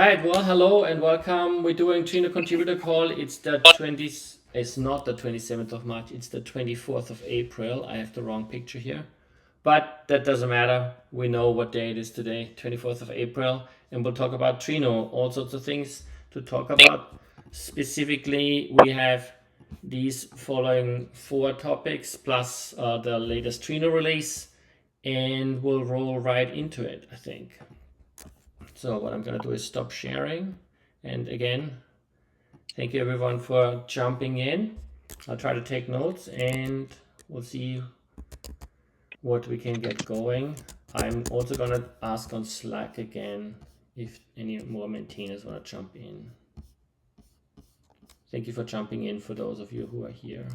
Right, well, hello and welcome. We're doing Trino contributor call. It's the 20th, it's not the 27th of March, it's the 24th of April. I have the wrong picture here, but that doesn't matter. We know what day it is today, 24th of April, and we'll talk about Trino, all sorts of things to talk about. Specifically, we have these following four topics plus the latest Trino release, and we'll roll right into it, I think. So what I'm going to do is stop sharing. And again, thank you everyone for jumping in. I'll try to take notes and we'll see what we can get going. I'm also going to ask on Slack again if any more maintainers want to jump in. Thank you for jumping in for those of you who are here.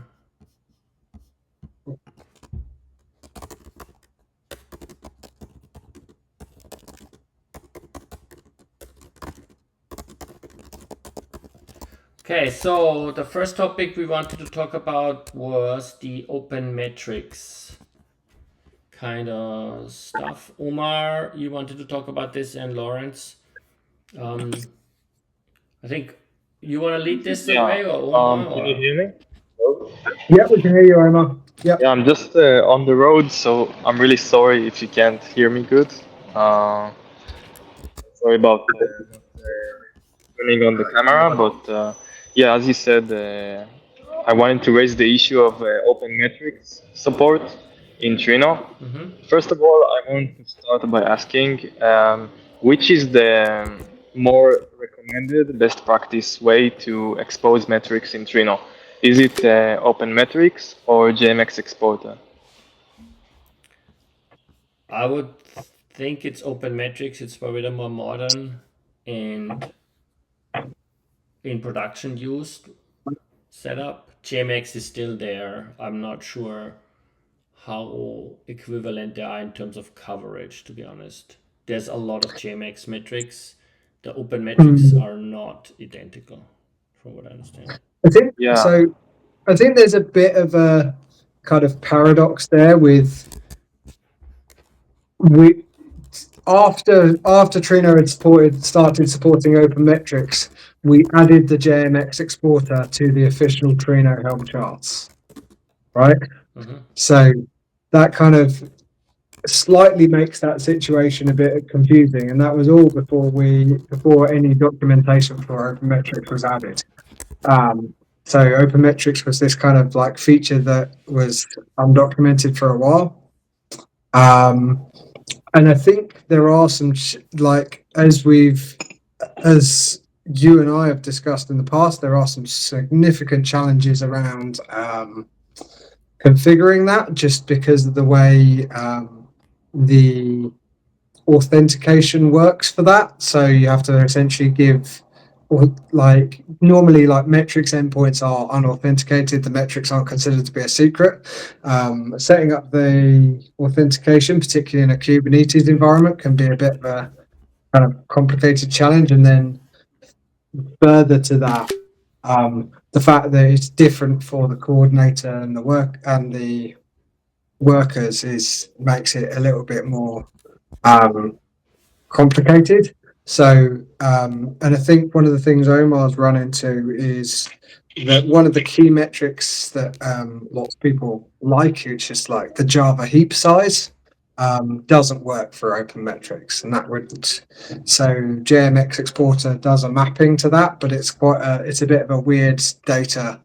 Okay, so the first topic we wanted to talk about was the OpenMetrics kind of stuff. Omar, you wanted to talk about this, and Lawrence. I think you want to lead this Yeah. away, or Omar, Can you or hear me? Yeah, we can hear you, Omar. Yeah. Yeah, I'm just on the road, so I'm really sorry if you can't hear me good. Uh, Sorry about not turning on the camera, but yeah, as you said, I wanted to raise the issue of OpenMetrics support in Trino. First of all, I want to start by asking which is the more recommended best practice way to expose metrics in Trino? Is it OpenMetrics or JMX Exporter? I would think it's OpenMetrics. It's probably the more modern and in production used setup. JMX is still there. I'm not sure how equivalent they are in terms of coverage, to be honest. There's a lot of JMX metrics. The open metrics Mm. are not identical, from what I understand. I think Yeah. so. I think there's a bit of a kind of paradox there with we after Trino had started supporting OpenMetrics, we added the JMX exporter to the official Trino helm charts, right? So that kind of slightly makes that situation a bit confusing, and that was all before any documentation for OpenMetrics was added. So OpenMetrics was this kind of like feature that was undocumented for a while. And I think there are some like as you and I have discussed in the past, there are some significant challenges around configuring that, just because of the way the authentication works for that. So you have to essentially give, or like normally, like metrics endpoints are unauthenticated. The metrics aren't considered to be a secret. Setting up the authentication, particularly in a Kubernetes environment, can be a bit of a kind of complicated challenge. And then further to that, the fact that it's different for the coordinator and the workers makes it a little bit more complicated. So, and I think one of the things Omar's run into is that one of the key metrics that lots of people like, which is like the Java heap size, doesn't work for OpenMetrics, and that would so JMX exporter does a mapping to that, but it's a bit of a weird data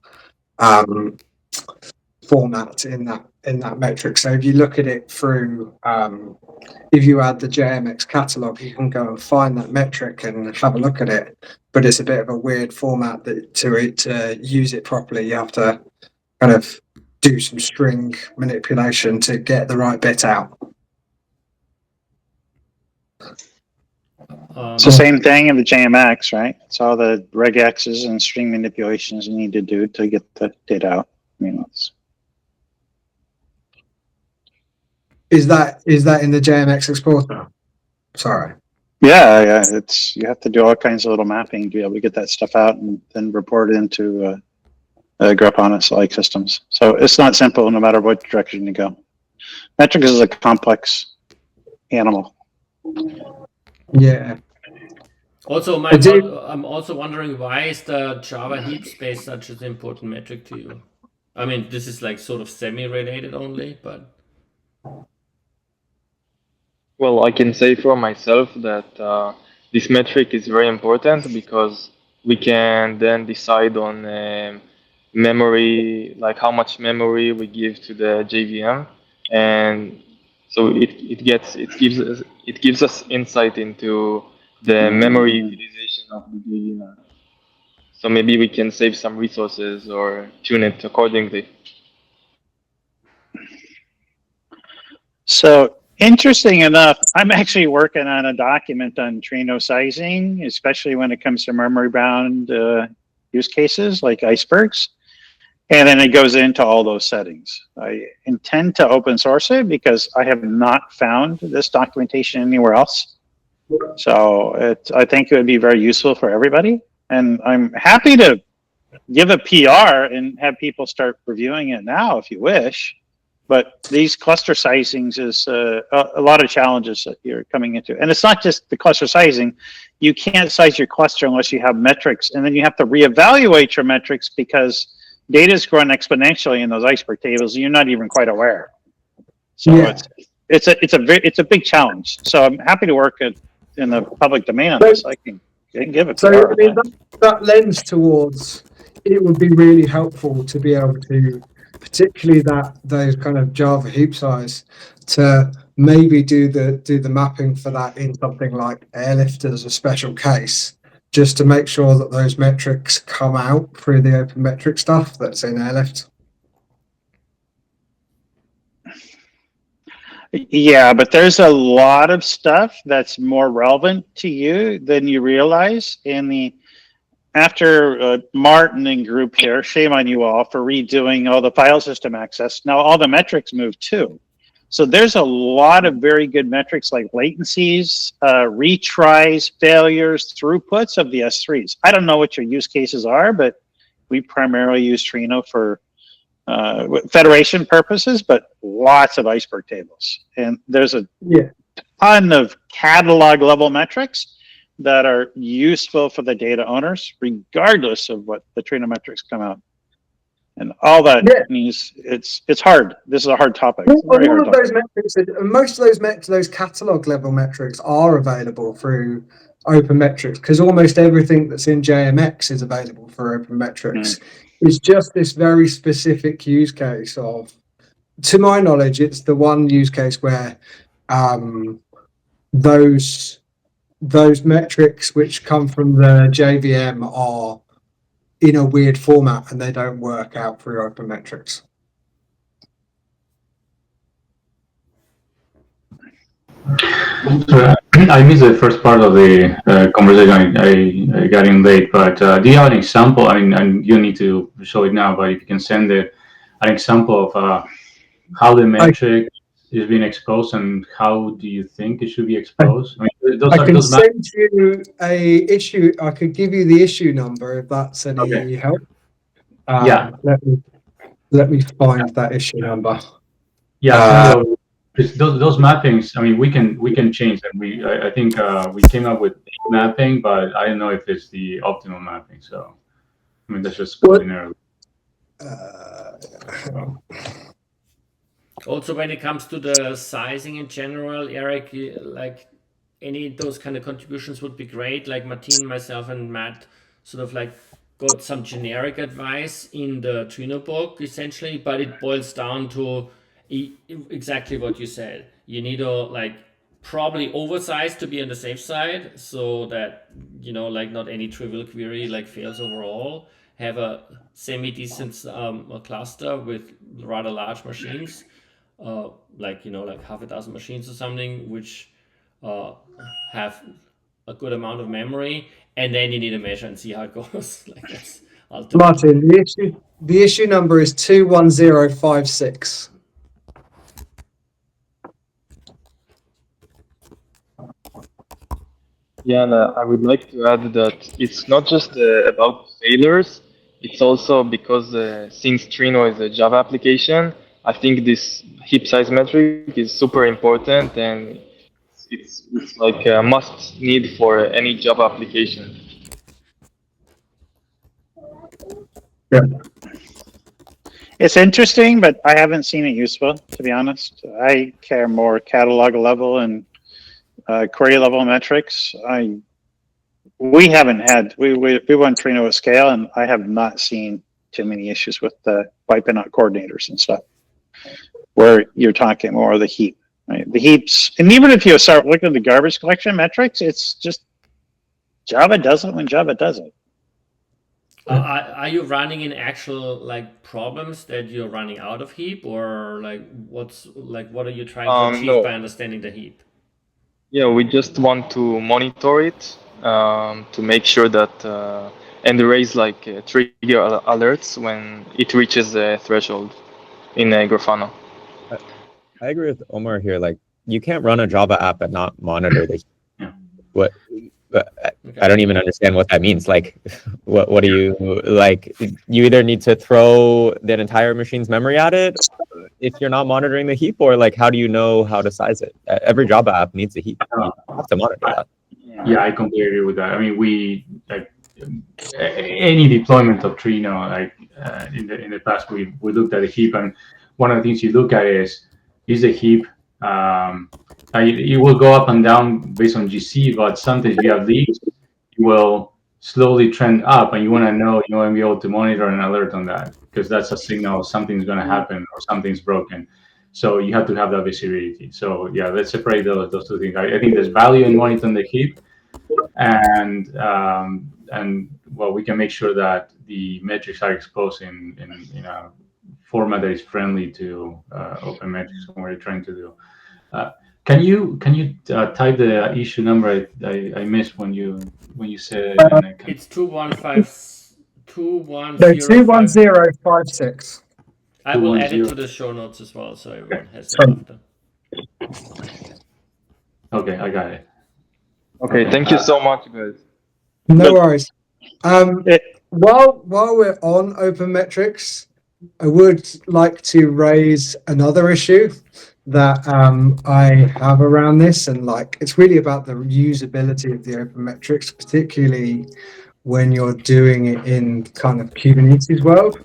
format in that metric. So if you look at it through, if you add the JMX catalog, you can go and find that metric and have a look at it. But it's a bit of a weird format that to use it properly, you have to kind of do some string manipulation to get the right bit out. It's the same thing in the JMX, right? It's all the regexes and string manipulations you need to do to get the data out. I mean, Is that in the JMX exporter? Sorry. Yeah. It's you have to do all kinds of little mapping to be able to get that stuff out and then report it into Grafana-like systems. So it's not simple, no matter what direction you go. Metrics is a complex animal. Yeah. Also, I'm also wondering, why is the Java heap space such an important metric to you? I mean, this is like sort of semi-related only, but Well, I can say for myself that this metric is very important because we can then decide on memory, like how much memory we give to the JVM, and so it gives us insight into the memory utilization of the JVM. So maybe we can save some resources or tune it accordingly. So interesting enough, I'm actually working on a document on Trino sizing, especially when it comes to memory bound use cases like icebergs. And then it goes into all those settings. I intend to open source it because I have not found this documentation anywhere else. So I think it would be very useful for everybody. And I'm happy to give a PR and have people start reviewing it now if you wish. But these cluster sizings is a lot of challenges that you're coming into. And it's not just the cluster sizing. You can't size your cluster unless you have metrics. And then you have to reevaluate your metrics because data is growing exponentially in those iceberg tables, and you're not even quite aware. So Yeah. it's a big challenge. So I'm happy to work in the public domain on this. I can give it. So I mean, that lends towards it would be really helpful to be able to, particularly those kind of Java heap size, to maybe do the mapping for that in something like Airlift as a special case, just to make sure that those metrics come out through the OpenMetrics stuff that's in Airlift. Yeah, but there's a lot of stuff that's more relevant to you than you realize. After Martin and group here, shame on you all for redoing all the file system access. Now all the metrics move too. So there's a lot of very good metrics like latencies, retries, failures, throughputs of the S3s. I don't know what your use cases are, but we primarily use Trino for federation purposes, but lots of iceberg tables. And there's a ton of catalog level metrics that are useful for the data owners, regardless of what the Trino metrics come out. And all that means it's hard. This is a hard topic. All of those metrics, most of those catalog level metrics are available through OpenMetrics because almost everything that's in JMX is available for OpenMetrics. It's just this very specific use case of, to my knowledge, it's the one use case where those metrics which come from the JVM are in a weird format and they don't work out through OpenMetrics. I missed the first part of the conversation. I got in late, but do you have an example? I mean, and you need to show it now, but if you can send an example of how the metric is being exposed and how do you think it should be exposed? I mean, I can send you a issue. I could give you the issue number if that's any help. Yeah. Let me find that issue number. Yeah. Those mappings. I mean, we can change them. I think we came up with mapping, but I don't know if it's the optimal mapping. So, I mean, that's just preliminary. Also, when it comes to the sizing in general, Eric, like any of those kind of contributions would be great. Like Martin, myself, and Matt sort of like got some generic advice in the Trino book, essentially, but it boils down to exactly what you said. You need to like probably oversize to be on the safe side, so that like not any trivial query like fails overall. Have a semi-decent cluster with rather large machines. Like half a dozen machines or something, which have a good amount of memory, and then you need to measure and see how it goes. Like that's ultimately. Martin, the issue number is 21056. Yeah, and I would like to add that it's not just about failures. It's also because since Trino is a Java application, I think this heap size metric is super important, and it's like a must need for any Java application. It's interesting, but I haven't seen it useful, to be honest. I care more catalog level and query level metrics. We haven't had, we won Trino at scale, and I have not seen too many issues with wiping out coordinators and stuff, where you're talking more of the heap, right? The heaps, and even if you start looking at the garbage collection metrics, it's just Java does it when Java does it. Are you running in actual like problems that you're running out of heap, or like what are you trying to achieve No. by understanding the heap? Yeah, we just want to monitor it to make sure that and raise like trigger alerts when it reaches the threshold in Grafana. I agree with Omar here. Like, you can't run a Java app and not monitor the Yeah. what. I don't even understand what that means. Like, what do you like? You either need to throw that entire machine's memory at it if you're not monitoring the heap, or like, how do you know how to size it? Every Java app needs a heap. You have to monitor that. Yeah, I completely agree with that. I mean, we like any deployment of Trino, like in the past, we looked at the heap, and one of the things you look at is the heap. It will go up and down based on GC, but sometimes if you have leaks, it will slowly trend up, and you want to be able to monitor and alert on that, because that's a signal something's going to happen or something's broken. So you have to have that visibility. So yeah, let's separate those two things. I think there's value in monitoring the heap, and well, we can make sure that the metrics are exposed in a format that is friendly to OpenMetrics and what you're trying to do. Can you type the issue number? I missed when you said it. And I can... It's 21056. No, 21056. I will add it 210. to the show notes as well, so everyone has Sorry. it after. Okay, I got it. Okay, thank you so much, guys. No worries. While we're on OpenMetrics, I would like to raise another issue that I have around this, and like it's really about the usability of the OpenMetrics, particularly when you're doing it in kind of Kubernetes world.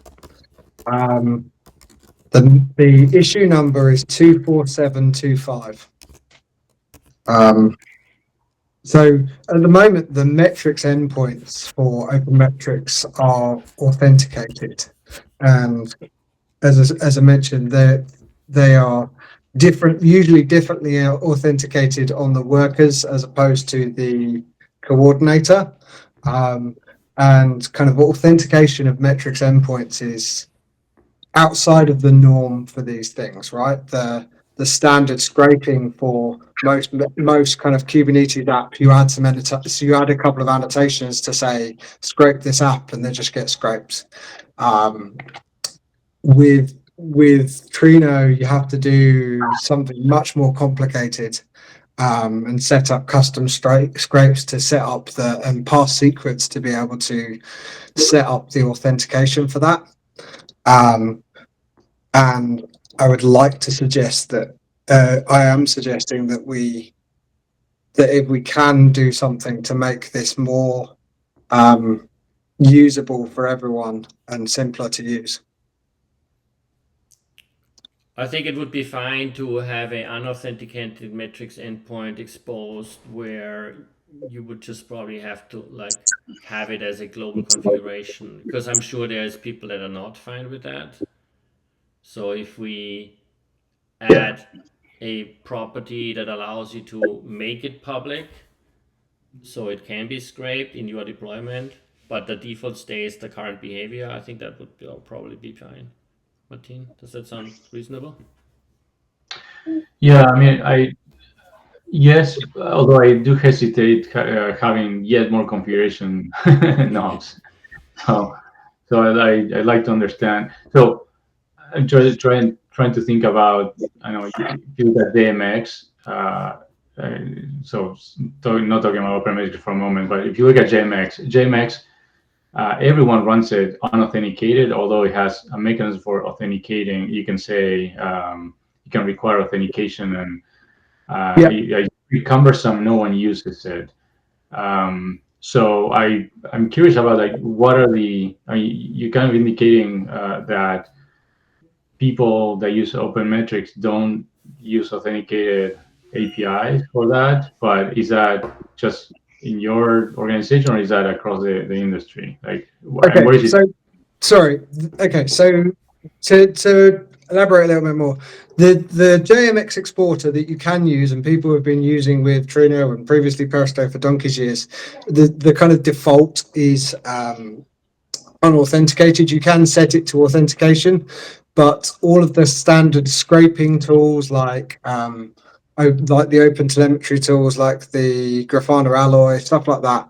The issue number is 24725. So at the moment, the metrics endpoints for OpenMetrics are authenticated, and as I mentioned, they are different, usually differently authenticated on the workers as opposed to the coordinator, and kind of authentication of metrics endpoints is outside of the norm for these things, right? The standard scraping for most kind of Kubernetes app, you add so you add a couple of annotations to say scrape this app, and they just get scraped. With Trino, you have to do something much more complicated and set up custom scrapes to set up and pass secrets to be able to set up the authentication for that. And I would like to suggest that I am suggesting that if we can do something to make this more usable for everyone and simpler to use. I think it would be fine to have an unauthenticated metrics endpoint exposed, where you would just probably have to like have it as a global configuration, because I'm sure there's people that are not fine with that. So if we add a property that allows you to make it public, so it can be scraped in your deployment, but the default stays the current behavior, I think that would probably be fine. Martin, does that sound reasonable? Yeah, I mean, yes, although I do hesitate having yet more configuration knobs. So I like to understand. So I'm trying to think about, I know you look at JMX. So not talking about OpenMetrics for a moment, but if you look at JMX, everyone runs it unauthenticated, although it has a mechanism for authenticating. You can say you can require authentication, and I cumbersome. No one uses it. So I'm curious about like what are the? I mean, you're kind of indicating that people that use OpenMetrics don't use authenticated APIs for that, but is that just in your organization or is that across the industry? Like, and where is it? So, sorry. Okay, so to elaborate a little bit more, the JMX exporter that you can use and people have been using with Trino and previously Periscope for donkey's years, the kind of default is unauthenticated. You can set it to authentication, but all of the standard scraping tools like the open telemetry tools like the Grafana alloy, stuff like that,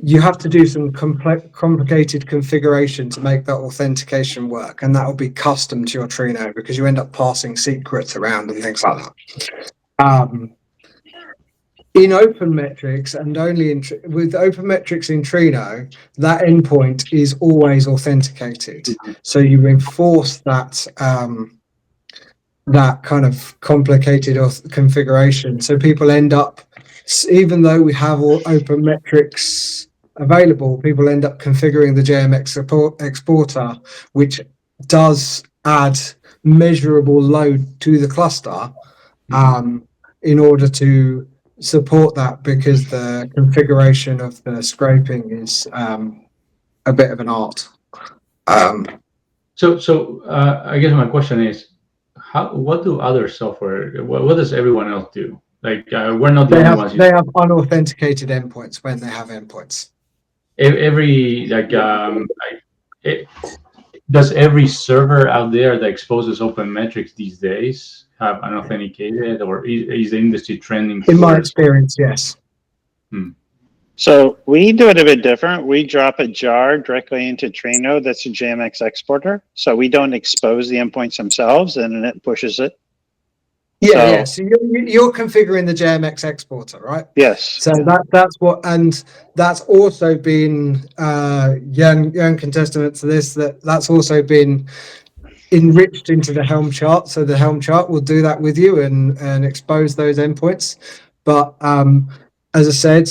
you have to do some complicated configuration to make that authentication work, and that will be custom to your Trino because you end up passing secrets around and things like that. In OpenMetrics and only with OpenMetrics in Trino, that endpoint is always authenticated. So you enforce that that kind of complicated configuration. So people end up, even though we have all OpenMetrics available, people end up configuring the JMX exporter, which does add measurable load to the cluster in order to support that, because the configuration of the scraping is a bit of an art. So I guess my question is, what do other software? What does everyone else do? Like we're not the only ones. They have unauthenticated endpoints when they have endpoints. Every does every server out there that exposes OpenMetrics these days have unauthenticated, or is the industry trending towards? In my experience, yes. So we do it a bit different. We drop a jar directly into Trino that's a JMX exporter. So we don't expose the endpoints themselves, and then it pushes it. Yeah. So you're configuring the JMX exporter, right? Yes. So that's what, and that's also been young can testament to this, that's also been enriched into the Helm chart. So the Helm chart will do that with you and expose those endpoints. But as I said,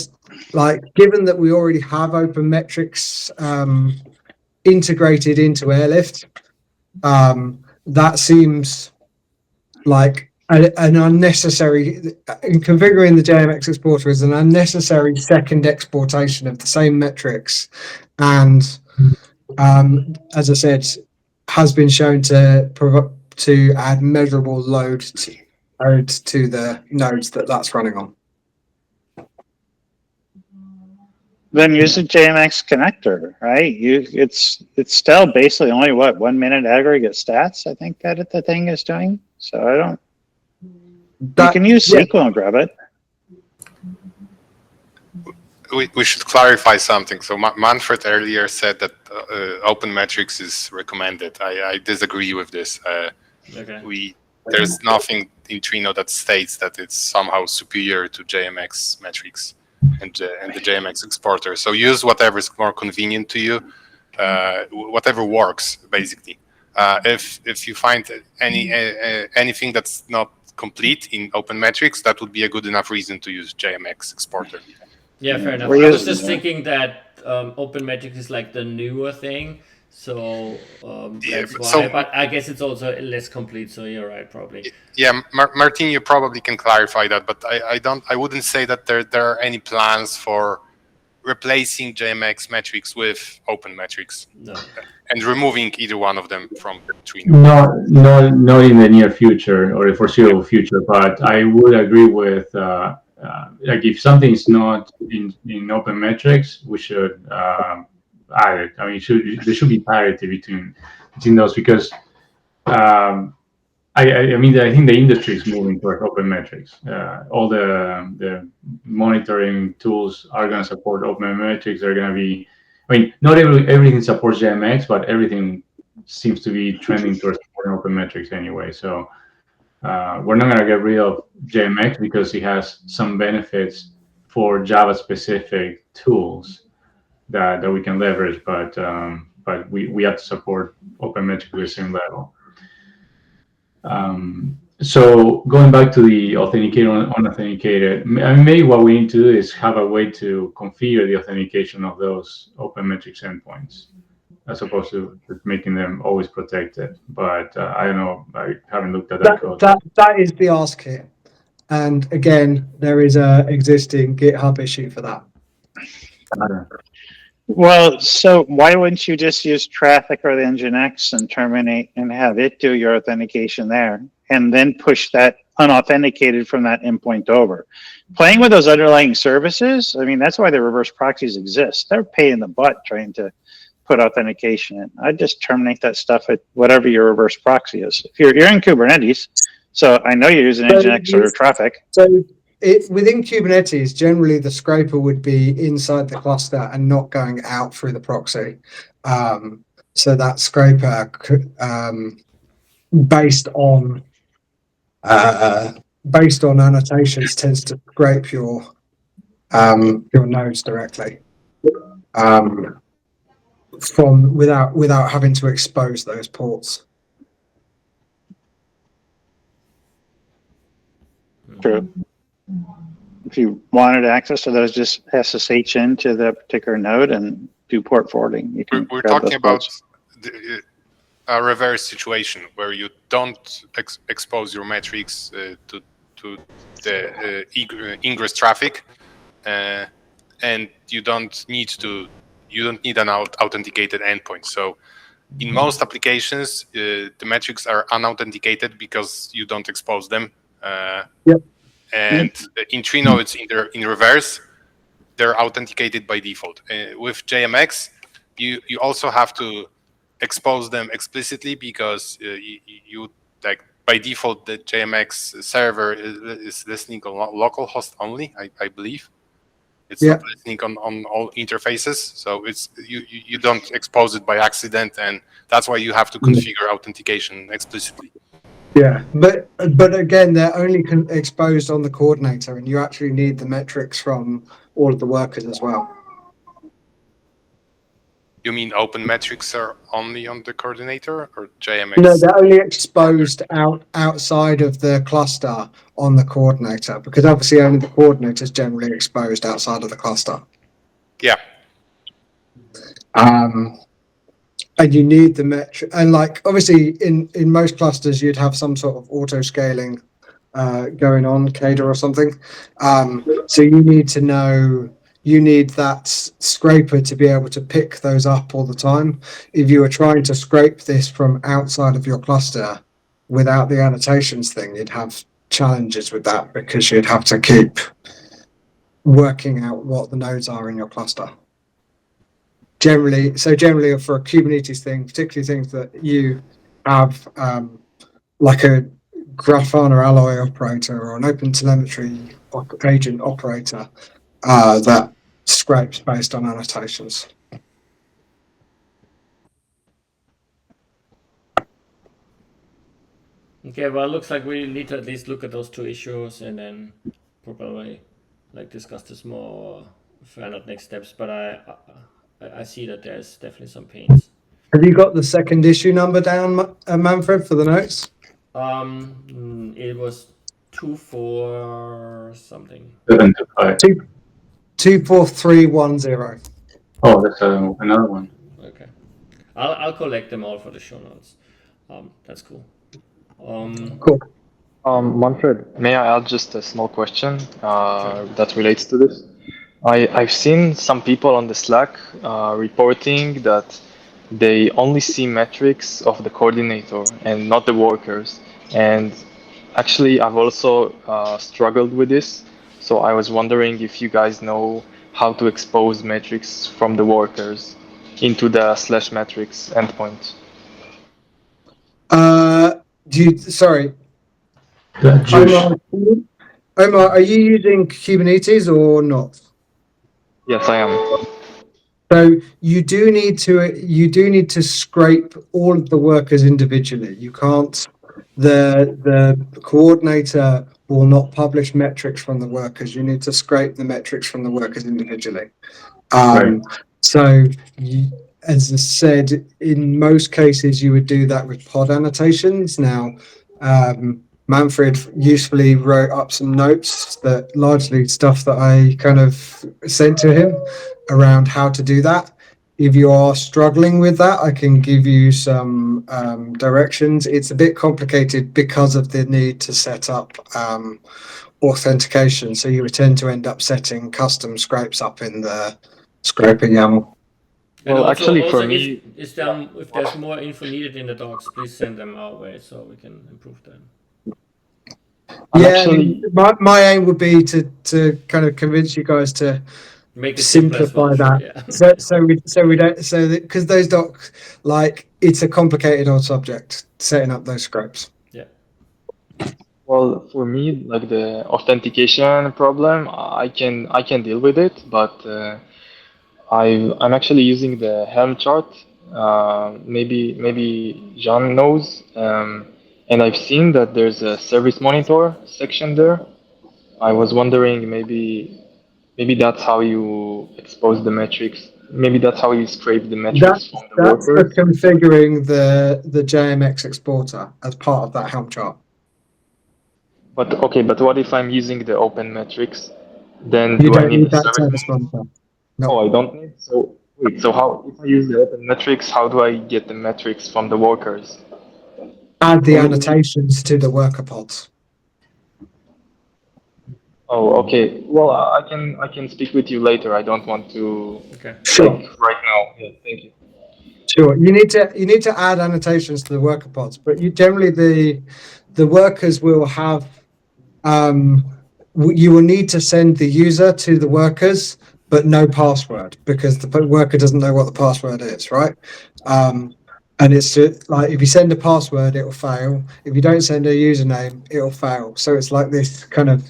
like given that we already have OpenMetrics integrated into Airlift, that seems like an unnecessary, in configuring the JMX exporter is an unnecessary second exportation of the same metrics, and as I said, has been shown to add measurable load to the nodes that's running on. Then use a JMX connector, right? It's still basically only 1 minute aggregate stats. I think that the thing is doing. So I don't. You can use SQL and grab it. We should clarify something. So Manfred earlier said that OpenMetrics is recommended. I disagree with this. Okay. There's nothing in Trino that states that it's somehow superior to JMX metrics and the JMX exporter. So use whatever is more convenient to you, whatever works basically. If you find anything that's not complete in OpenMetrics, that would be a good enough reason to use JMX exporter. Yeah, fair enough. I was just thinking that OpenMetrics is like the newer thing, so that's why. So, but I guess it's also less complete. So you're right, probably. Yeah, Martin, you probably can clarify that, but I wouldn't say that there are any plans for replacing JMX metrics with OpenMetrics. No. And removing either one of them from Trino. Not in the near future or the foreseeable future, but I would agree with like if something is not in OpenMetrics, we should add it. I mean, there should be parity between those, because I mean, I think the industry is moving toward OpenMetrics. All the monitoring tools are going to support OpenMetrics. They're going to be, I mean, not everything supports JMX, but everything seems to be trending towards supporting OpenMetrics anyway. So we're not going to get rid of JMX because it has some benefits for Java-specific tools that we can leverage, but we have to support OpenMetrics to the same level. So going back to the authenticated or unauthenticated, maybe what we need to do is have a way to configure the authentication of those OpenMetrics endpoints, as opposed to just making them always protected. But I don't know. I haven't looked at that code. That is the ask here. And again, there is a existing GitHub issue for that. Well, so why wouldn't you just use traffic or the Nginx and terminate and have it do your authentication there, and then push that unauthenticated from that endpoint over? Playing with those underlying services, I mean, that's why the reverse proxies exist. They're paying the butt trying to put authentication in. I'd just terminate that stuff at whatever your reverse proxy is. If you're in Kubernetes, so I know you're using Nginx or traffic. So within Kubernetes, generally the scraper would be inside the cluster and not going out through the proxy. So that scraper, based on annotations, tends to scrape your nodes directly from without having to expose those ports. True. If you wanted access to those, just SSH into the particular node and do port forwarding. You can We're grab talking those about ports. a reverse situation where you don't expose your metrics to the ingress traffic, and you don't need an authenticated endpoint. So in most applications, the metrics are unauthenticated because you don't expose them. Yep. And in Trino, it's in reverse. They're authenticated by default. With JMX, you also have to expose them explicitly because you like by default the JMX server is listening on local host only. I believe it's not listening on all interfaces. So it's you don't expose it by accident, and that's why you have to configure authentication explicitly. Yeah, but again, they're only exposed on the coordinator, and you actually need the metrics from all of the workers as well. You mean OpenMetrics are only on the coordinator or JMX? No, they're only exposed outside of the cluster on the coordinator, because obviously only the coordinator is generally exposed outside of the cluster. Yeah. And you need the metric, and like obviously in most clusters you'd have some sort of auto scaling going on, CADA or something. So you need to know, you need that scraper to be able to pick those up all the time. If you were trying to scrape this from outside of your cluster without the annotations thing, you'd have challenges with that because you'd have to keep working out what the nodes are in your cluster. Generally for a Kubernetes thing, particularly things that you have like a Grafana Alloy operator or an OpenTelemetry agent operator that scrapes based on annotations. Okay, well, it looks like we need to at least look at those two issues and then probably like discuss this more further next steps. But I see that there's definitely some pains. Have you got the second issue number down, Manfred, for the notes? It was 24 something. 725. 24310. Oh, that's another one. Okay, I'll collect them all for the show notes. That's cool. Cool. Manfred, may I add just a small question that relates to this? I've seen some people on the Slack reporting that they only see metrics of the coordinator and not the workers. And actually, I've also struggled with this. So I was wondering if you guys know how to expose metrics from the workers into the /metrics endpoint. Sorry. Josh. Omar, are you using Kubernetes or not? Yes, I am. So you do need to scrape all of the workers individually. You can't. The coordinator will not publish metrics from the workers. You need to scrape the metrics from the workers individually. Right. So, as I said, in most cases you would do that with pod annotations. Now, Manfred usefully wrote up some notes that largely stuff that I kind of sent to him around how to do that. If you are struggling with that, I can give you some directions. It's a bit complicated because of the need to set up authentication. So you tend to end up setting custom scrapes up in the scraper YAML. And Well, actually, for if, me, if there's more info needed in the docs, please send them our way so we can improve that. I'm Yeah, actually my aim would be to kind of convince you guys to Make it simple as simplify well. that. Sure, yeah. So we don't because those docs, like, it's a complicated old subject setting up those scrapes. Yeah. well, for me, like the authentication problem, I can deal with it, but I'm actually using the Helm chart. Maybe Jean knows, and I've seen that there's a service monitor section there. I was wondering maybe that's how you expose the metrics. Maybe that's how you scrape the metrics from the That's for workers. configuring the JMX exporter as part of that Helm chart. But okay, but what if I'm using the OpenMetrics? Then You do I don't need need a that service service monitor? monitor. Oh, No. I don't need. So wait, so how if I use the OpenMetrics, how do I get the metrics from the workers? Add the Only- annotations to the worker pods. Oh, okay. Well, I can speak with you later. I don't want to Okay. Sure. like right now. Yeah, thank you. Sure. You need to add annotations to the worker pods, but you generally the workers will have you will need to send the user to the workers, but no password because the worker doesn't know what the password is, right? And it's just, like, if you send a password, it'll fail. If you don't send a username, it'll fail. So it's like this kind of,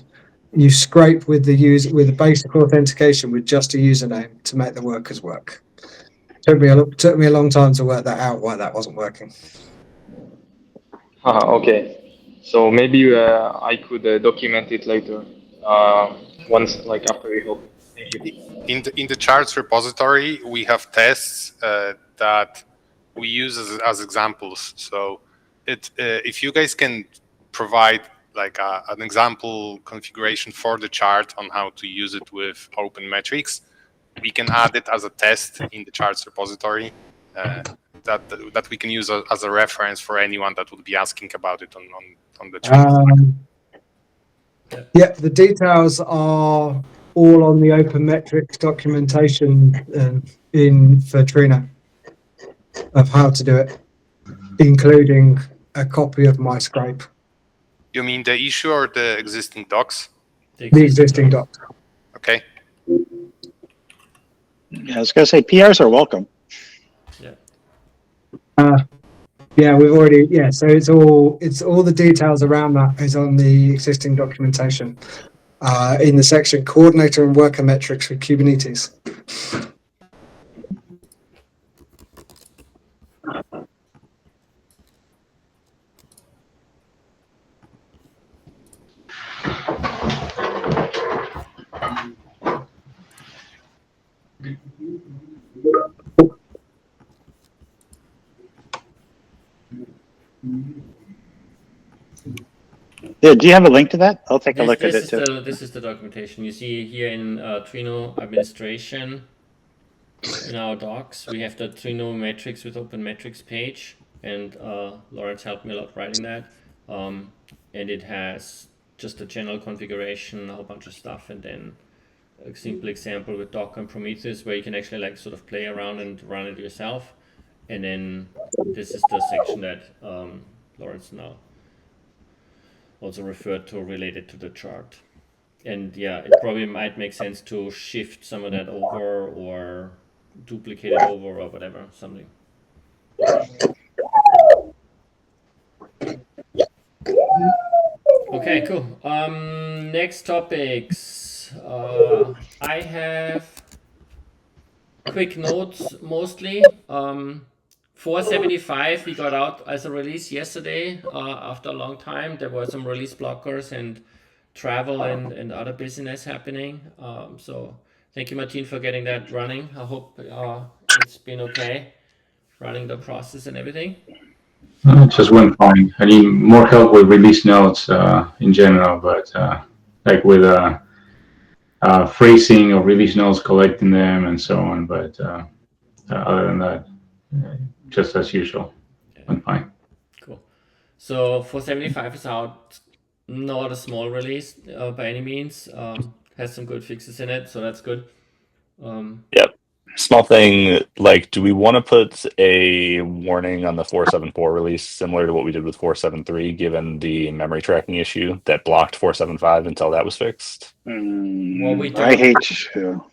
you scrape with the user with the basic authentication with just a username to make the workers work. Took me a long time to work that out why that wasn't working. Okay. So maybe I could document it later. Once like after we hope. Thank you. In the charts repository, we have tests that we use as examples. So if you guys can provide like an example configuration for the chart on how to use it with OpenMetrics, we can add it as a test in the charts repository that we can use as a reference for anyone that would be asking about it on the chat. Yeah, the details are all on the OpenMetrics documentation for Trino of how to do it, including a copy of my scrape. You mean the issue or the existing docs? The existing doc. Okay. Yeah, I was gonna say PRs are welcome. Yeah, we've already, so it's all the details around that is on the existing documentation in the section coordinator and worker metrics for Kubernetes. Yeah, do you have a link to that? I'll take a look at it too. This is the documentation. You see here in Trino administration, in our docs, we have the Trino metrics with OpenMetrics page, and Lawrence helped me a lot writing that. And it has just a general configuration, a whole bunch of stuff, and then a simple example with Docker and Prometheus where you can actually like sort of play around and run it yourself. And then this is the section that Lawrence now also referred to related to the chart. And yeah, it probably might make sense to shift some of that over or duplicate it over or whatever, something. Okay, cool. Next topics. I have quick notes mostly. 475 we got out as a release yesterday after a long time. There were some release blockers and travel and other business happening. So thank you, Martin, for getting that running. I hope it's been okay running the process and everything. Just went fine. I need more help with release notes in general, but like with phrasing of release notes, collecting them, and so on. But other than that, just as usual, went fine. Cool. So 475 is out, not a small release by any means. Has some good fixes in it, so that's good. Yep. Small thing, like, do we want to put a warning on the 474 release similar to what we did with 473, given the memory tracking issue that blocked 475 until that was fixed? Well, we I don't. hate to.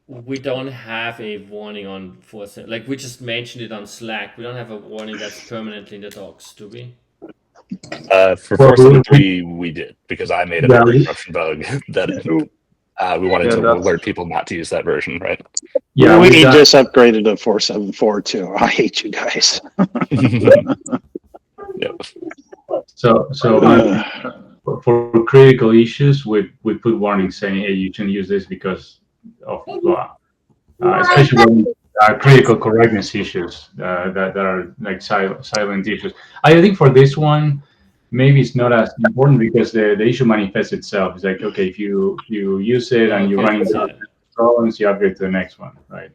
We don't have a warning on 4. Like we just mentioned it on Slack. We don't have a warning that's permanently in the docs, do we? For 473, we did, because I made a memory corruption bug that we wanted to alert people not to use that version, right? Yeah, we just upgraded to 474 too. I hate you guys. Yep. So for critical issues, we put warnings saying, hey, you shouldn't use this because of blah. Especially when critical correctness issues that are like silent issues. I think for this one, maybe it's not as important because the issue manifests itself. It's like, okay, if you use it and you run into problems, you upgrade to the next one, right?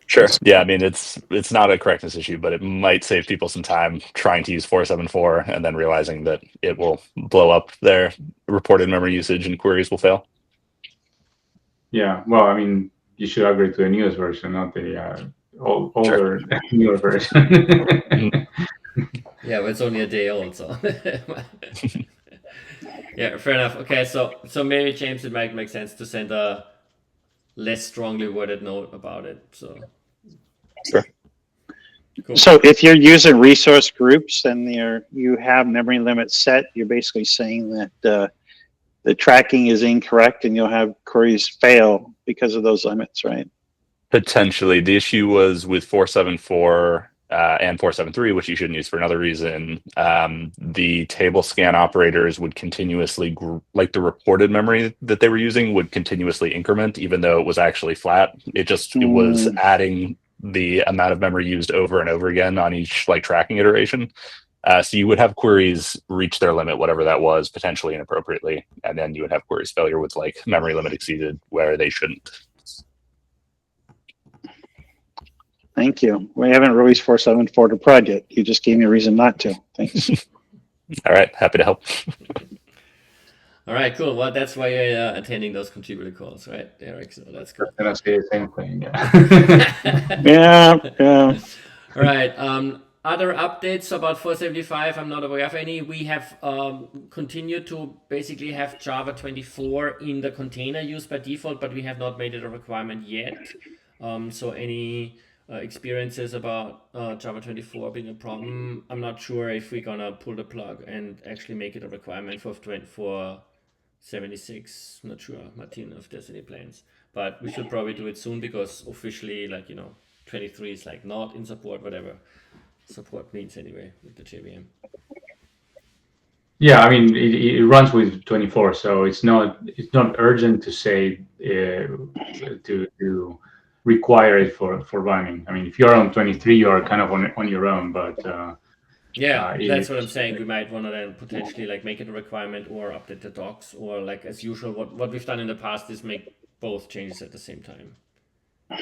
Sure. Yeah, I mean, it's not a correctness issue, but it might save people some time trying to use 474 and then realizing that it will blow up their reported memory usage and queries will fail. Yeah, well, I mean, you should upgrade to the newest version, not the older, newer version. Yeah, but it's only a day old, so. Yeah, fair enough. Okay, so maybe, James, it might make sense to send a less strongly worded note about it. So. Sure. Cool. So if you're using resource groups and you have memory limits set, you're basically saying that the tracking is incorrect and you'll have queries fail because of those limits, right? Potentially. The issue was with 474 and 473, which you shouldn't use for another reason. The table scan operators would continuously, like the reported memory that they were using would continuously increment, even though it was actually flat. It was adding the amount of memory used over and over again on each like tracking iteration. So you would have queries reach their limit, whatever that was, potentially inappropriately, and then you would have queries failure with like memory limit exceeded where they shouldn't. Thank you. We haven't released 474 to prod yet. You just gave me a reason not to. Thanks. All right, happy to help. All right, cool. Well, that's why you're attending those contributor calls, right, Eric? So that's cool. I'm gonna say the same thing. Yeah. All right. Other updates about 475? I'm not aware of any. We have continued to basically have Java 24 in the container used by default, but we have not made it a requirement yet. So any experiences about Java 24 being a problem? I'm not sure if we're gonna pull the plug and actually make it a requirement for 76. Not sure, Martin, if there's any plans, but we should probably do it soon because officially, 23 is like not in support, whatever support means anyway with the JVM. Yeah, I mean it runs with 24, so it's not urgent to say to require it for running. I mean, if you're on 23, you are kind of on your own, but that's what I'm saying. We might want to then potentially make it a requirement or update the docs, or as usual, what we've done in the past is make both changes at the same time.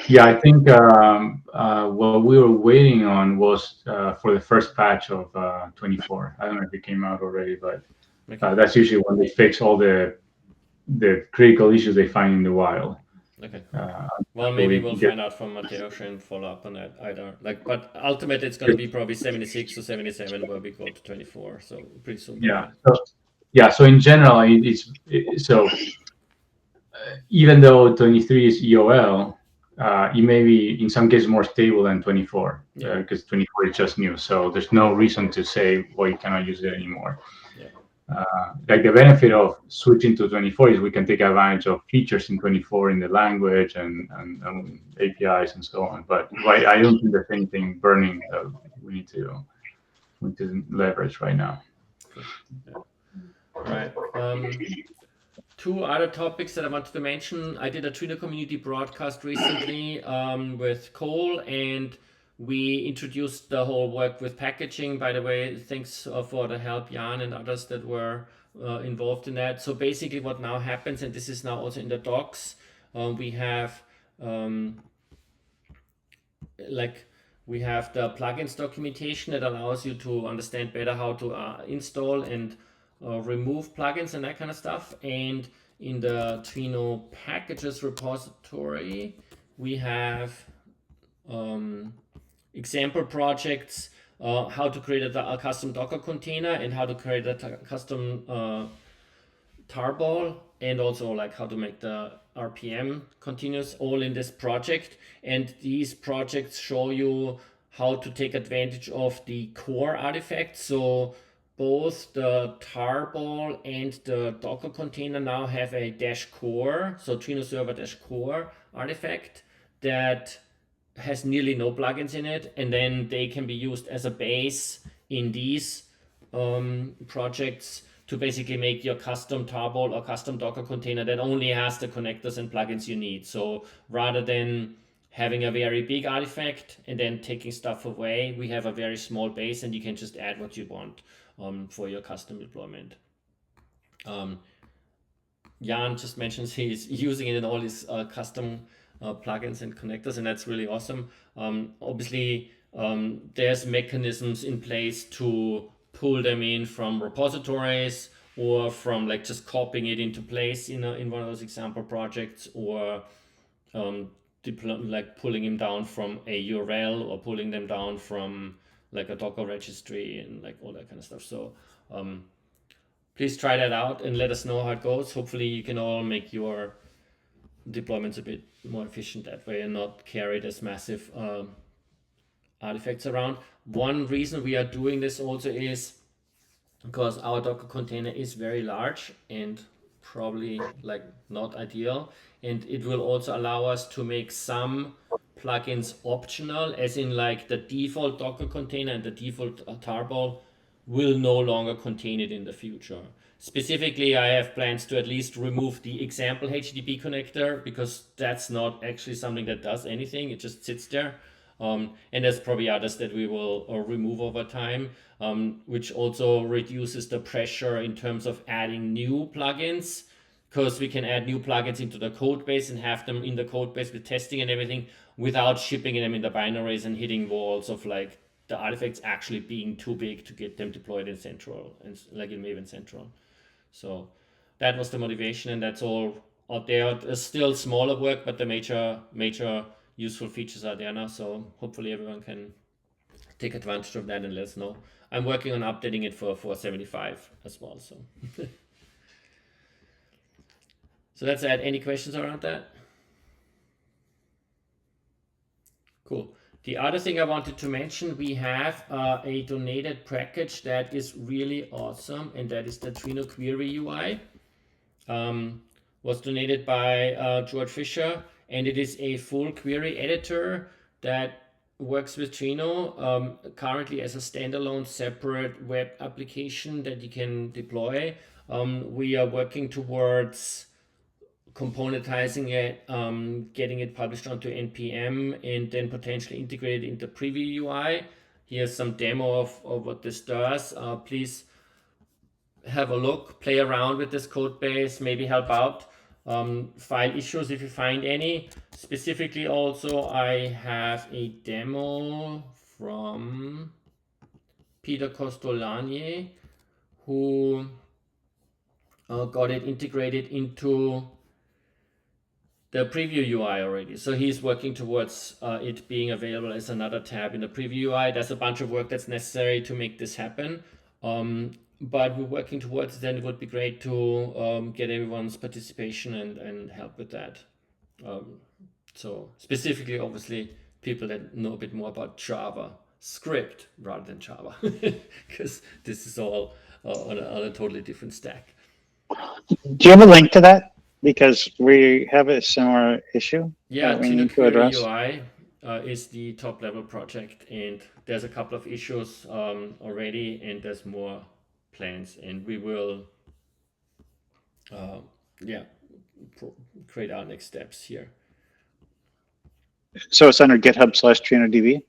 Yeah, I think what we were waiting on was for the first patch of 24. I don't know if it came out already, but that's usually when they fix all the critical issues they find in the wild. Okay. Well, maybe we'll find out from Mateusz and follow up on that either. But ultimately, it's going to be probably 76 or 77 where we go to 24. So pretty soon. Yeah. So in general, even though 23 is EOL, it may be in some cases more stable than 24 because 24 is just new. So there's no reason to say, well, you cannot use it anymore. The benefit of switching to 24 is we can take advantage of features in 24 in the language and APIs and so on. But I don't think there's anything burning that we need to leverage right now. Right. Two other topics that I wanted to mention. I did a Trino community broadcast recently with Cole, and We introduced the whole work with packaging. By the way, thanks for the help, Jan and others that were involved in that. So basically what now happens, and this is now also in the docs, we have we have the plugins documentation that allows you to understand better how to install and remove plugins and that kind of stuff. And in the Trino packages repository, we have example projects, how to create a custom Docker container and how to create a custom tarball, and also like how to make the RPM continuous, all in this project. And these projects show you how to take advantage of the core artifacts. So both the tarball and the Docker container now have a -core, so Trino server -core artifact that has nearly no plugins in it, and then they can be used as a base in these projects to basically make your custom tarball or custom Docker container that only has the connectors and plugins you need. So rather than having a very big artifact and then taking stuff away, we have a very small base and you can just add what you want for your custom deployment. Jan just mentions he's using it in all his custom plugins and connectors, and that's really awesome. Obviously, there's mechanisms in place to pull them in from repositories or from like just copying it into place in one of those example projects, or like pulling them down from a URL or pulling them down from like a Docker registry and like all that kind of stuff. So please try that out and let us know how it goes. Hopefully you can all make your deployments a bit more efficient that way and not carry this massive artifacts around. One reason we are doing this also is because our Docker container is very large and probably like not ideal, and it will also allow us to make some plugins optional, as in like the default Docker container and the default tarball will no longer contain it in the future. Specifically, I have plans to at least remove the example HTTP connector, because that's not actually something that does anything. It just sits there. And there's probably others that we will remove over time, which also reduces the pressure in terms of adding new plugins, because we can add new plugins into the code base and have them in the code base with testing and everything without shipping them in the binaries and hitting walls of like the artifacts actually being too big to get them deployed in Central and like in Maven Central. So that was the motivation, and that's all out there. There's still smaller work, but the major useful features are there now. So hopefully everyone can take advantage of that and let us know. I'm working on updating it for 475 as well. So so that's it. Any questions around that? Cool. The other thing I wanted to mention, we have a donated package that is really awesome, and that is the Trino Query UI. Was donated by George Fisher, and it is a full query editor that works with Trino currently as a standalone separate web application that you can deploy. We are working towards componentizing it, getting it published onto NPM, and then potentially integrate it into Preview UI. Here's some demo of what this does. Please have a look, play around with this code base, maybe help out. File issues if you find any. Specifically also, I have a demo from Peter Costolani, who got it integrated into the preview UI already. So he's working towards it being available as another tab in the preview UI. There's a bunch of work that's necessary to make this happen. But we're working towards it, and it would be great to get everyone's participation and help with that. So specifically, obviously, people that know a bit more about Java script rather than Java, because this is all on a totally different stack. Do you have a link to that? Because we have a similar issue Yeah, that we Trino need to Query address. UI is the top level project, and there's a couple of issues already, and there's more plans, and we will create our next steps here. So it's under GitHub/TrinoDB.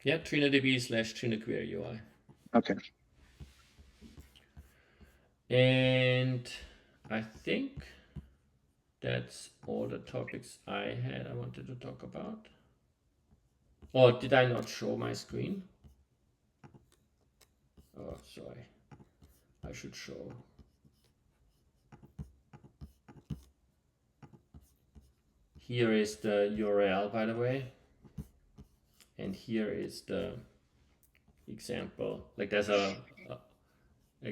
Yeah, TrinoDB/TrinoQuery UI. Okay. And I think that's all the topics I wanted to talk about. Or did I not show my screen? Oh, sorry. I should show. Here is the URL, by the way. And here is the example. Like there's a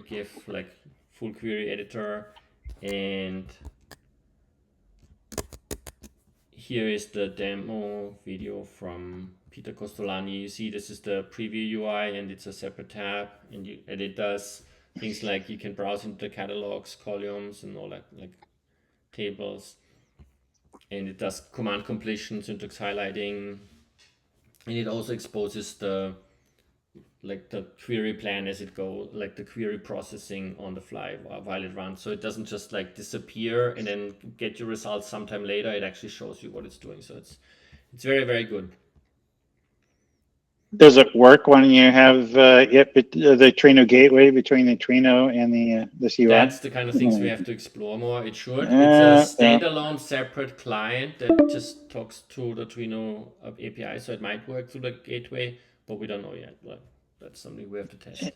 GIF, like full query editor, and here is the demo video from Peter Costolani. You see this is the preview UI and it's a separate tab, and it does things like you can browse into the catalogs, columns, and all that, like tables, and it does command completion, syntax highlighting, and it also exposes the query plan as it goes, like the query processing on the fly while it runs. So it doesn't just like disappear and then get your results sometime later. It actually shows you what it's doing. So it's very, very good. Does it work when you have the Trino gateway between the Trino and this UI? That's the kind of things we have to explore more. It should. It's a standalone separate client that just talks to the Trino API. So it might work through the gateway, but we don't know yet. Well, that's something we have to test.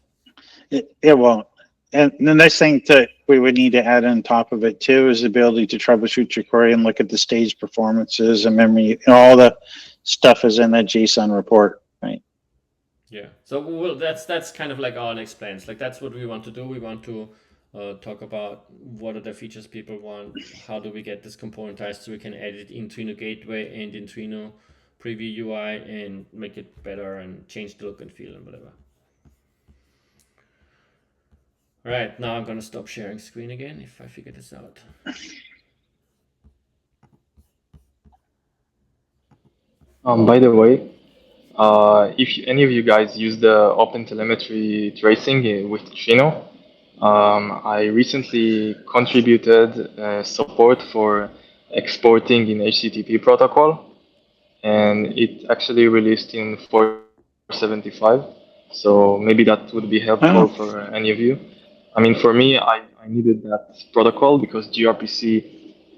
It won't. And the next thing that we would need to add on top of it too is the ability to troubleshoot your query and look at the stage performances and memory. All the stuff is in that JSON report, right? Yeah. So that's kind of like our next plans. Like that's what we want to do. We want to talk about what are the features people want. How do we get this componentized so we can add it in Trino Gateway and in Trino Preview UI and make it better and change the look and feel and whatever. All right, now I'm going to stop sharing screen again if I figure this out. By the way, if any of you guys use the OpenTelemetry tracing with Trino, I recently contributed support for exporting in HTTP protocol, and it actually released in 475. So maybe that would be helpful for any of you. I mean, for me, I needed that protocol because gRPC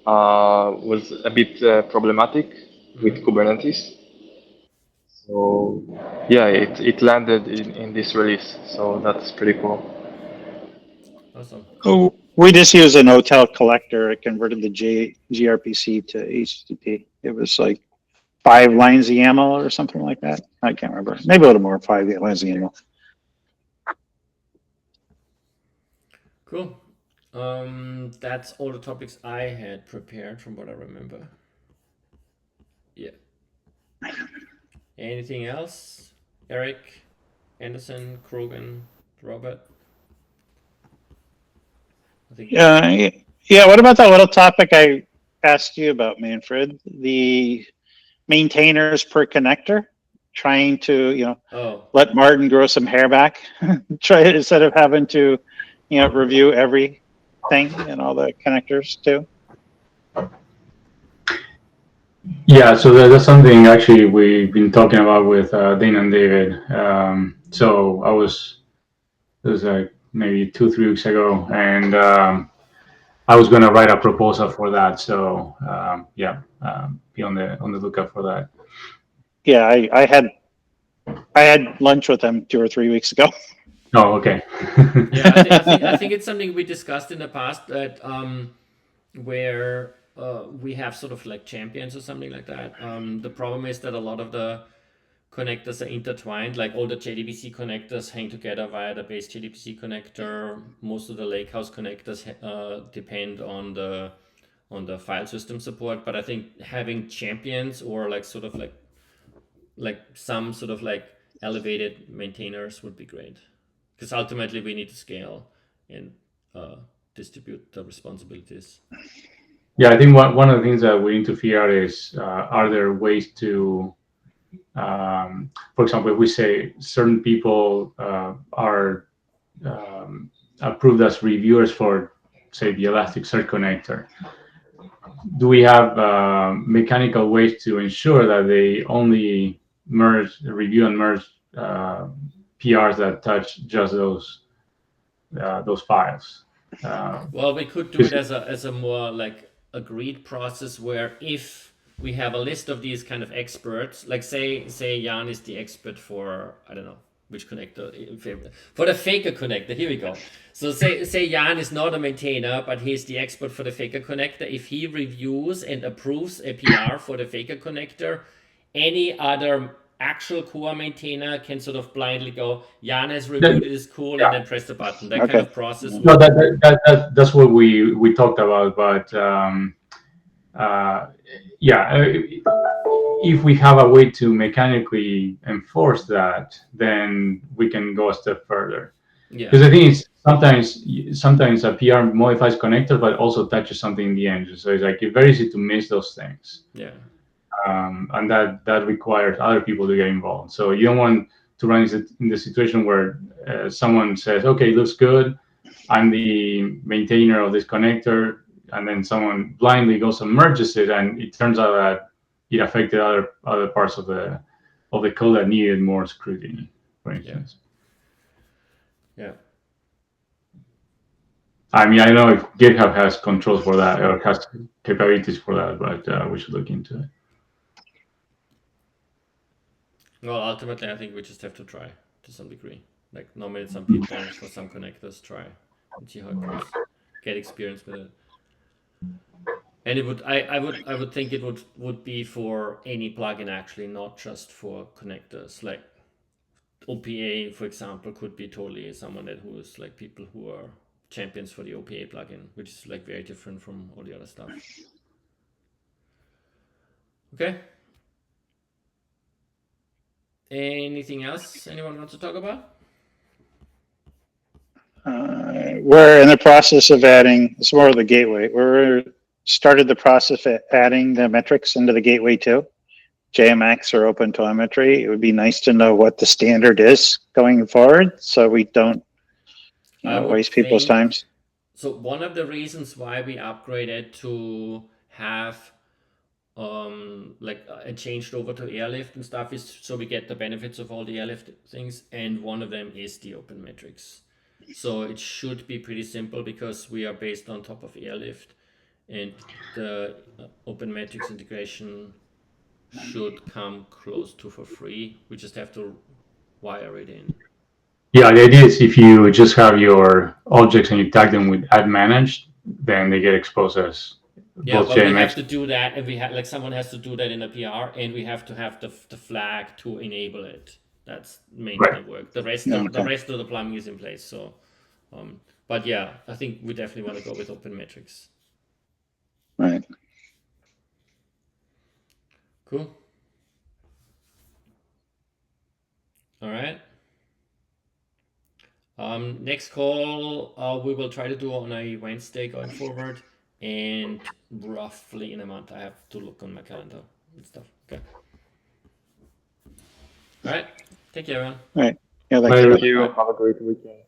was a bit problematic with Kubernetes. So yeah, it landed in this release. So that's pretty cool. Awesome. Oh, we just use an OTel collector. It converted the gRPC to HTTP. It was like 5 lines of YAML or something like that. I can't remember. Maybe a little more, 5 lines of YAML. Cool. That's all the topics I had prepared from what I remember. Yeah. Anything else? Eric, Anderson, Krogan, Robert? Yeah. What about that little topic I asked you about, Manfred? The maintainers per connector, trying to let Martin grow some hair back, try instead of having to review everything and all the connectors too. Yeah, so that's something actually we've been talking about with Dana and David. So it was like maybe 2-3 weeks ago, and I was going to write a proposal for that. So be on the lookout for that. Yeah, I had lunch with them 2 or 3 weeks ago. Oh, okay. Yeah, I think it's something we discussed in the past that where we have sort of like champions or something like that. The problem is that a lot of the connectors are intertwined. Like all the JDBC connectors hang together via the base JDBC connector. Most of the Lakehouse connectors depend on the file system support. But I think having champions or like sort of like some sort of like elevated maintainers would be great, because ultimately we need to scale and distribute the responsibilities. Yeah, I think one of the things that we need to figure out is are there ways to, for example, if we say certain people are approved as reviewers for, say, the Elasticsearch connector, do we have mechanical ways to ensure that they only review and merge PRs that touch just those files. Well, we could do it as a more like agreed process where if we have a list of these kind of experts, like say Jan is the expert for, I don't know which connector, for the Faker connector. Here we go. So say Jan is not a maintainer, but he's the expert for the Faker connector. If he reviews and approves a PR for the Faker connector, any other actual core maintainer can sort of blindly go, Jan has reviewed it, is cool, and then press the button. That kind of process. No, that's what we talked about, but if we have a way to mechanically enforce that, then we can go a step further. Yeah. Because I think it's sometimes a PR modifies connector, but also touches something in the engine. So it's like it's very easy to miss those things. Yeah. And that requires other people to get involved. So you don't want to run in the situation where someone says, "Okay, it looks good. I'm the maintainer of this connector," and then someone blindly goes and merges it, and it turns out that it affected other parts of the code that needed more scrutiny, for instance. Yeah. I mean, I don't know if GitHub has controls for that or has capabilities for that, but we should look into it. Well, ultimately, I think we just have to try to some degree. Like nominate some people for some connectors, try and see how it goes. Get experience with it. And it would, I would think it would be for any plugin actually, not just for connectors. Like OPA, for example, could be totally someone who is like people who are champions for the OPA plugin, which is like very different from all the other stuff. Okay. Anything else anyone wants to talk about? We're in the process of adding, it's more of the gateway. We're started the process of adding the metrics into the gateway too. JMX or OpenTelemetry. It would be nice to know what the standard is going forward so we don't waste people's times. So one of the reasons why we upgraded to have changed over to airlift and stuff is so we get the benefits of all the airlift things, and one of them is the OpenMetrics. So it should be pretty simple because we are based on top of airlift, and the OpenMetrics integration should come close to for free. We just have to wire it in. Yeah, the idea is if you just have your objects and you tag them with add managed, then they get exposed as both but JMX. we have to do that, and we have someone has to do that in a PR, and we have to have the flag to enable it. That's mainly the work. The rest of the plumbing is in place. So, but yeah, I think we definitely want to go with OpenMetrics. Right. Cool. All right. Next call we will try to do on a Wednesday going forward, and roughly in a month. I have to look on my calendar and stuff. Okay. All right. Thank you, everyone. Right. Yeah, Thank you. Have a great weekend.